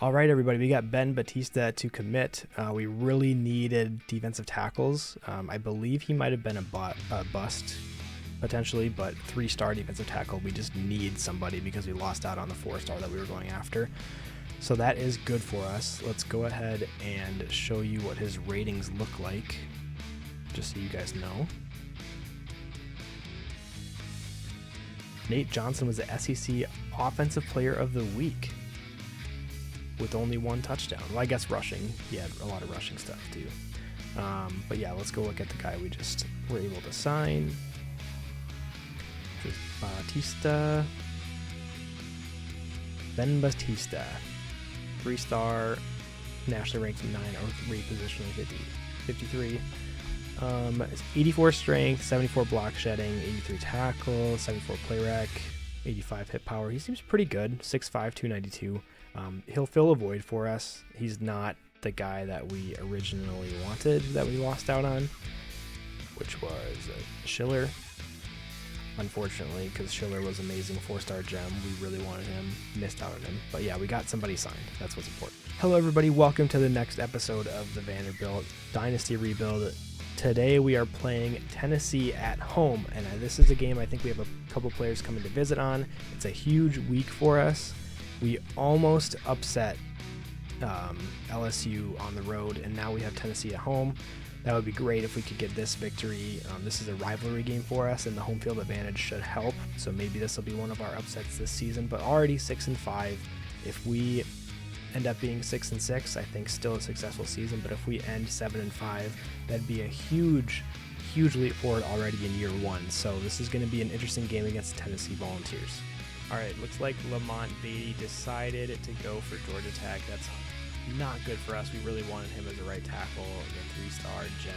All right, everybody, we got Ben Batista to commit. We really needed defensive tackles. I believe he might have been a bust, potentially, but 3-star defensive tackle. We just need somebody because we lost out on the 4-star that we were going after. So that is good for us. Let's go ahead and show you what his ratings look like, just so you guys know. Nate Johnson was the SEC Offensive Player of the Week with only 1 touchdown. Well, I guess rushing. He had a lot of rushing stuff too. But yeah, let's go look at the guy we just were able to sign. Batista. Ben Batista. 3-star, nationally ranked 903, positionally 53. 84 strength, 74 block shedding, 83 tackle, 74 play rec, 85 hit power. He seems pretty good. 6'5", 292. He'll fill a void for us. He's not the guy that we originally wanted, that we lost out on, which was Schiller. Unfortunately, because Schiller was amazing, 4-star gem. We really wanted him, missed out on him. But yeah, we got somebody signed. That's what's important. Hello, everybody. Welcome to the next episode of the Vanderbilt Dynasty Rebuild. Today we are playing Tennessee at home, and this is a game I think we have a couple players coming to visit on. It's a huge week for us. We almost upset LSU on the road, and now we have Tennessee at home. That would be great if we could get this victory. This is a rivalry game for us, and the home field advantage should help. So maybe this will be one of our upsets this season, but already 6-5. If we end up being 6-6, I think still a successful season. But if we end 7-5, that'd be a huge leap forward already in year 1. So this is going to be an interesting game against the Tennessee Volunteers. All right, looks like Lamont Beatty decided to go for Georgia Tech. That's not good for us. We really wanted him as a right tackle, the 3-star gem.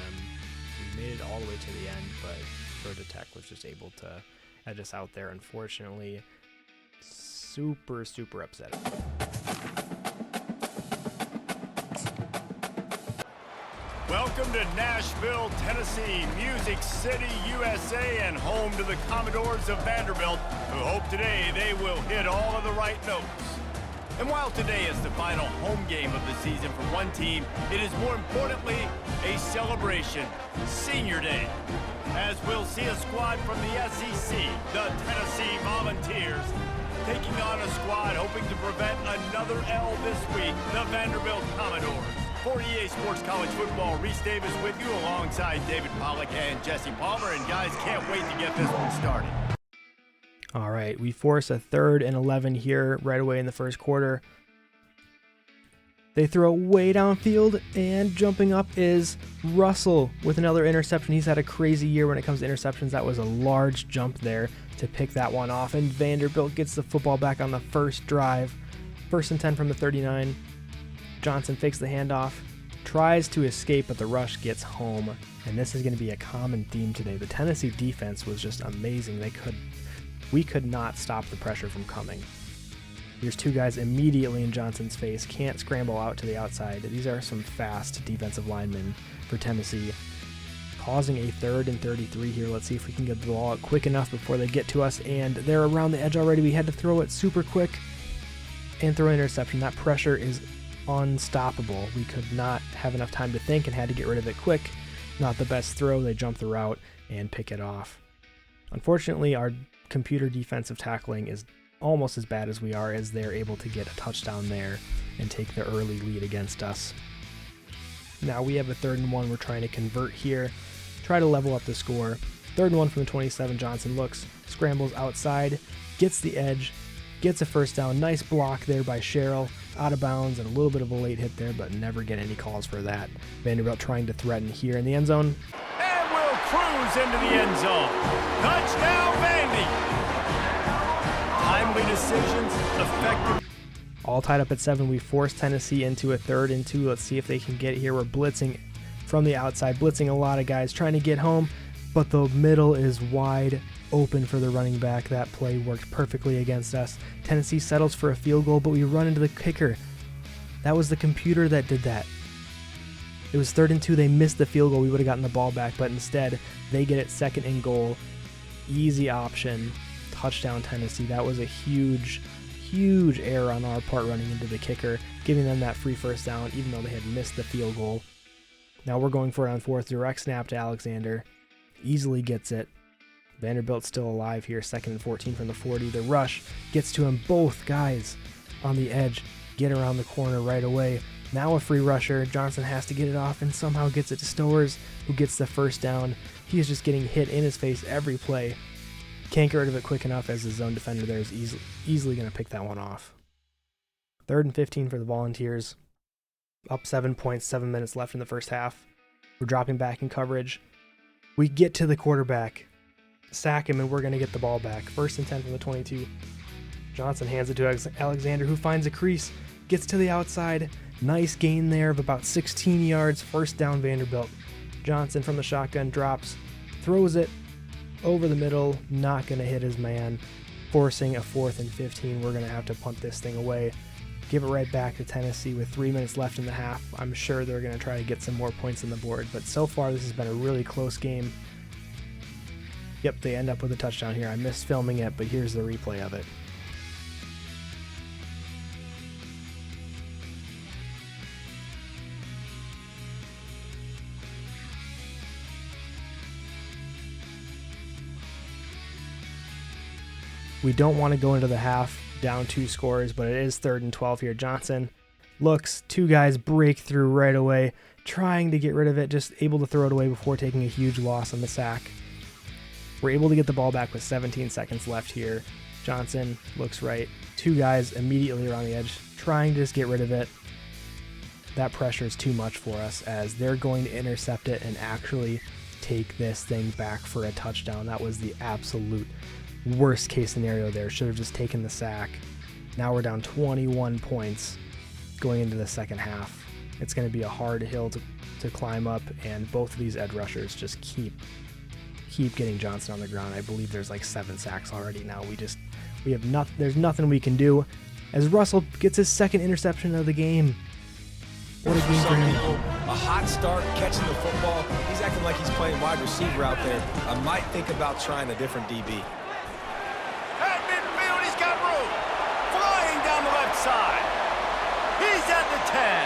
We made it all the way to the end, but Georgia Tech was just able to edge us out there. Unfortunately, super upsetting. Welcome to Nashville, Tennessee, Music City, USA, and home to the Commodores of Vanderbilt, who hope today they will hit all of the right notes. And while today is the final home game of the season for one team, it is more importantly a celebration, Senior Day, as we'll see a squad from the SEC, the Tennessee Volunteers, taking on a squad hoping to prevent another L this week, the Vanderbilt Commodores. For EA Sports College Football, Reese Davis with you alongside David Pollack and Jesse Palmer, and guys, can't wait to get this one started. All right, we force a 3rd and 11 here right away in the first quarter. They throw way downfield, and jumping up is Russell with another interception. He's had a crazy year when it comes to interceptions. That was a large jump there to pick that one off, and Vanderbilt gets the football back on the first drive. 1st and 10 from the 39. Johnson fakes the handoff, tries to escape, but the rush gets home, and this is going to be a common theme today. The Tennessee defense was just amazing. We could not stop the pressure from coming. Here's 2 guys immediately in Johnson's face, can't scramble out to the outside. These are some fast defensive linemen for Tennessee. Causing a 3rd and 33 here. Let's see if we can get the ball out quick enough before they get to us, and they're around the edge already. We had to throw it super quick and throw an interception. That pressure is unstoppable. We could not have enough time to think and had to get rid of it quick. Not the best throw. They jump the route and pick it off. Unfortunately, our computer defensive tackling is almost as bad as we are, as they're able to get a touchdown there and take the early lead against us. Now we have a 3rd and 1. We're trying to convert here, try to level up the score. 3rd and 1 from the 27. Johnson looks, scrambles outside, gets the edge, gets a 1st down. Nice block there by Sherrill, out of bounds, and a little bit of a late hit there, but never get any calls for that. Vanderbilt trying to threaten here in the end zone. And we'll cruise into the end zone. Touchdown, Vandy! Timely decisions, effective. All tied up at 7. We force Tennessee into a 3rd and 2. Let's see if they can get it here. We're blitzing from the outside, blitzing a lot of guys, trying to get home, but the middle is wide open for the running back. That play worked perfectly against us. Tennessee settles for a field goal, but we run into the kicker. That was the computer that did that. It was 3rd and 2. They missed the field goal. We would have gotten the ball back, but instead they get it 2nd and goal. Easy option. Touchdown, Tennessee. That was a huge huge error on our part running into the kicker, giving them that free first down, even though they had missed the field goal. Now we're going for it on fourth. Direct snap to Alexander. Easily gets it. Vanderbilt's still alive here. 2nd and 14 from the 40. The rush gets to him. Both guys on the edge get around the corner right away. Now a free rusher. Johnson has to get it off and somehow gets it to Stowers, who gets the first down. He is just getting hit in his face every play. Can't get rid of it quick enough, as the zone defender there is easily going to pick that one off. 3rd and 15 for the Volunteers. Up 7 points, 7 minutes left in the first half. We're dropping back in coverage. We get to the quarterback, sack him, and we're going to get the ball back. 1st and 10 from the 22. Johnson hands it to Alexander, who finds a crease, gets to the outside. Nice gain there of about 16 yards. First down, Vanderbilt. Johnson from the shotgun drops, throws it over the middle, not going to hit his man, forcing a 4th and 15. We're going to have to punt this thing away. Give it right back to Tennessee with 3 minutes left in the half. I'm sure they're going to try to get some more points on the board, but so far this has been a really close game. Yep, they end up with a touchdown here. I missed filming it, but here's the replay of it. We don't want to go into the half down 2 scores, but it is 3rd and 12 here. Johnson looks, 2 guys break through right away, trying to get rid of it, just able to throw it away before taking a huge loss on the sack. We're able to get the ball back with 17 seconds left here. Johnson looks right, 2 guys immediately around the edge, trying to just get rid of it. That pressure is too much for us, as they're going to intercept it and actually take this thing back for a touchdown. That was the absolute worst case scenario there. Should have just taken the sack. Now we're down 21 points going into the second half. It's going to be a hard hill to climb up, and both of these edge rushers just keep getting Johnson on the ground. I believe there's like 7 sacks already now. There's nothing we can do, as Russell gets his 2nd interception of the game. What a game for him. A hot start, catching the football. He's acting like he's playing wide receiver out there. I might think about trying a different DB. At midfield, he's got room. Flying down the left side. He's at the 10.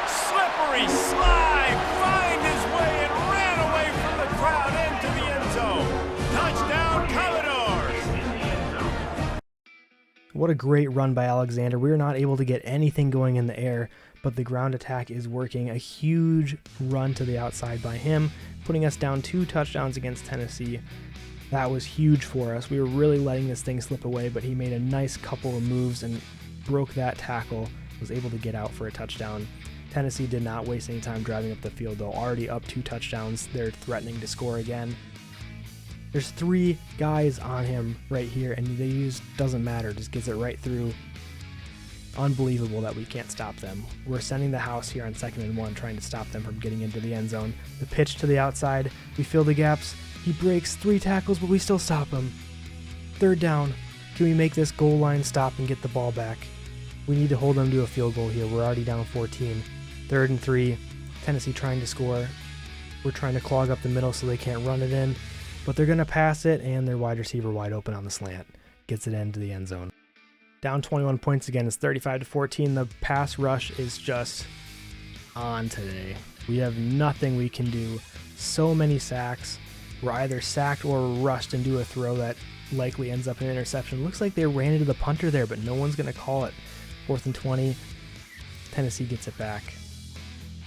Slippery slide. Find his way and ran away from the crowd into the end zone. Touchdown, Commodores. What a great run by Alexander. We were not able to get anything going in the air, but the ground attack is working. A huge run to the outside by him, putting us down 2 touchdowns against Tennessee. That was huge for us. We were really letting this thing slip away, but he made a nice couple of moves and broke that tackle, was able to get out for a touchdown. Tennessee did not waste any time driving up the field, though. Already up 2 touchdowns. They're threatening to score again. There's 3 guys on him right here, and they use doesn't matter, just gets it right through. Unbelievable that we can't stop them. We're sending the house here on 2nd and 1, trying to stop them from getting into the end zone. The pitch to the outside, we fill the gaps. He breaks 3 tackles, but we still stop him. 3rd down. Can we make this goal line stop and get the ball back? We need to hold them to a field goal here. We're already down 14. 3rd and 3. Tennessee trying to score. We're trying to clog up the middle so they can't run it in, but they're going to pass it, and their wide receiver wide open on the slant. Gets it into the end zone. Down 21 points again. It's 35-14. The pass rush is just on today. We have nothing we can do. So many sacks. We're either sacked or rushed and do a throw that likely ends up in an interception. Looks like they ran into the punter there, but no one's going to call it. 4th and 20. Tennessee gets it back.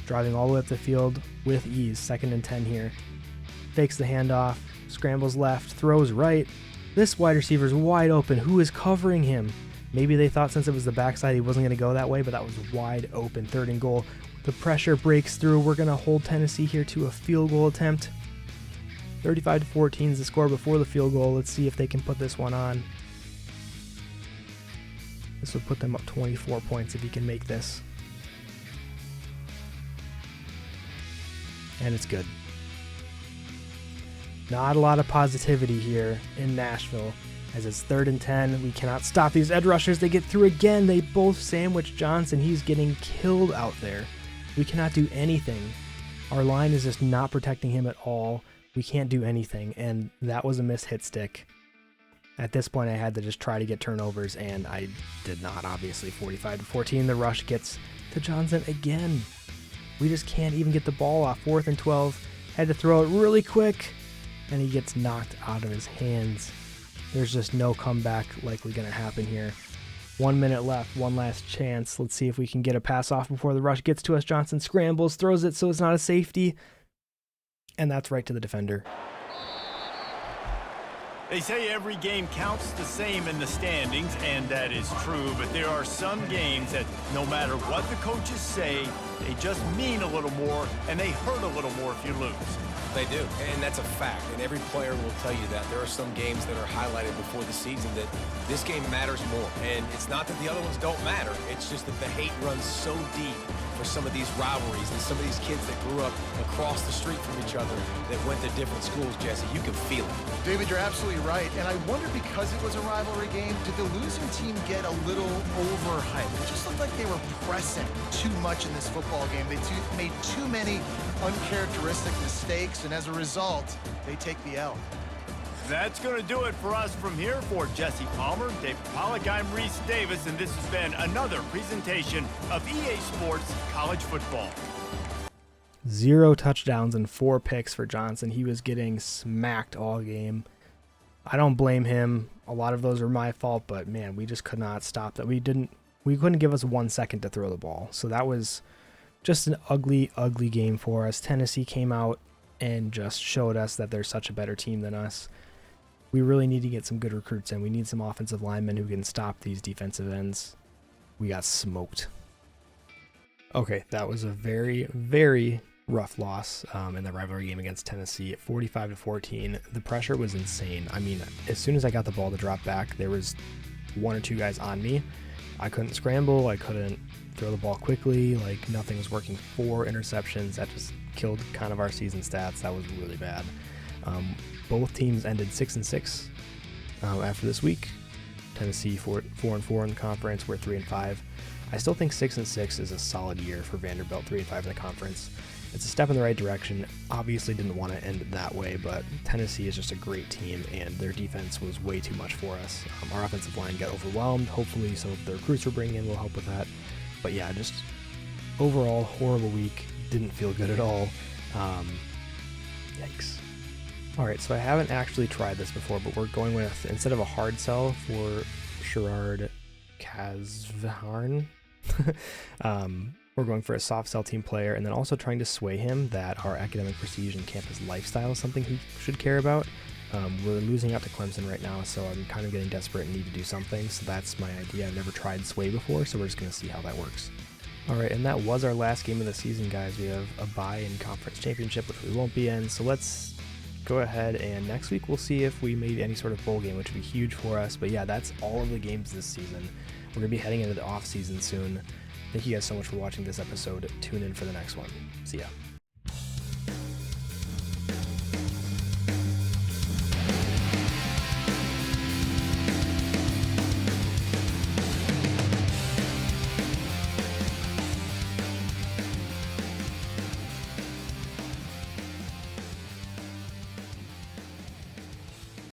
Driving all the way up the field with ease. 2nd and 10 here. Fakes the handoff. Scrambles left. Throws right. This wide receiver is wide open. Who is covering him? Maybe they thought since it was the backside he wasn't going to go that way, but that was wide open. 3rd and goal. The pressure breaks through. We're going to hold Tennessee here to a field goal attempt. 35-14 is the score before the field goal. Let's see if they can put this one on. This would put them up 24 points if he can make this. And it's good. Not a lot of positivity here in Nashville, as it's 3rd and 10. We cannot stop these edge rushers. They get through again. They both sandwich Johnson. He's getting killed out there. We cannot do anything. Our line is just not protecting him at all. We can't do anything, and that was a missed hit stick. At this point, I had to just try to get turnovers, and I did not, obviously. 45-14, the rush gets to Johnson again. We just can't even get the ball off. 4th and 12, had to throw it really quick, and he gets knocked out of his hands. There's just no comeback likely going to happen here. 1 minute left, one last chance. Let's see if we can get a pass off before the rush gets to us. Johnson scrambles, throws it so it's not a safety, and that's right to the defender. They say every game counts the same in the standings, and that is true, but there are some games that no matter what the coaches say, they just mean a little more, and they hurt a little more if you lose. They do, and that's a fact, and every player will tell you that. There are some games that are highlighted before the season that this game matters more, and it's not that the other ones don't matter, it's just that the hate runs so deep for some of these rivalries and some of these kids that grew up across the street from each other that went to different schools, Jesse. You can feel it. David, you're absolutely right, and I wonder, because it was a rivalry game, did the losing team get a little overhyped? It just looked like they were pressing too much in this football game. They made too many uncharacteristic mistakes, and as a result, they take the L. That's going to do it for us from here. For Jesse Palmer, David Pollack, I'm Reese Davis, and this has been another presentation of EA Sports College Football. 0 touchdowns and 4 picks for Johnson. He was getting smacked all game. I don't blame him. A lot of those are my fault, but man, we just could not stop that. We couldn't give us 1 second to throw the ball. So that was just an ugly, ugly game for us. Tennessee came out and just showed us that they're such a better team than us. We really need to get some good recruits in. We need some offensive linemen who can stop these defensive ends. We got smoked. Okay, that was a very, very rough loss in the rivalry game against Tennessee at 45-14. The pressure was insane. I mean, as soon as I got the ball to drop back, there was 1 or 2 guys on me. I couldn't scramble. I couldn't throw the ball quickly. Like, nothing was working. 4 interceptions. That just killed kind of our season stats. That was really bad. Both teams ended 6-6 after this week. Tennessee 4-4 in the conference. We're 3-5. I still think 6-6 is a solid year for Vanderbilt. 3-5 in the conference. It's a step in the right direction. Obviously didn't want to end it that way, but Tennessee is just a great team, and their defense was way too much for us. Our offensive line got overwhelmed. Hopefully some of the recruits we're bringing in will help with that. But yeah, just overall horrible week. Didn't feel good at all. Yikes. Alright, so I haven't actually tried this before, but we're going with, instead of a hard sell for Sherrard Kazvaharn, we're going for a soft sell team player, and then also trying to sway him that our academic prestige and campus lifestyle is something he should care about. We're losing out to Clemson right now, so I'm kind of getting desperate and need to do something, so that's my idea. I've never tried sway before, so we're just going to see how that works. Alright, and that was our last game of the season, guys. We have a bye in conference championship, which we won't be in, so let's go ahead and next week we'll see if we made any sort of bowl game, which would be huge for us. But yeah, that's all of the games this season. We're going to be heading into the off season soon. Thank you guys so much for watching this episode. Tune in for the next one. See ya.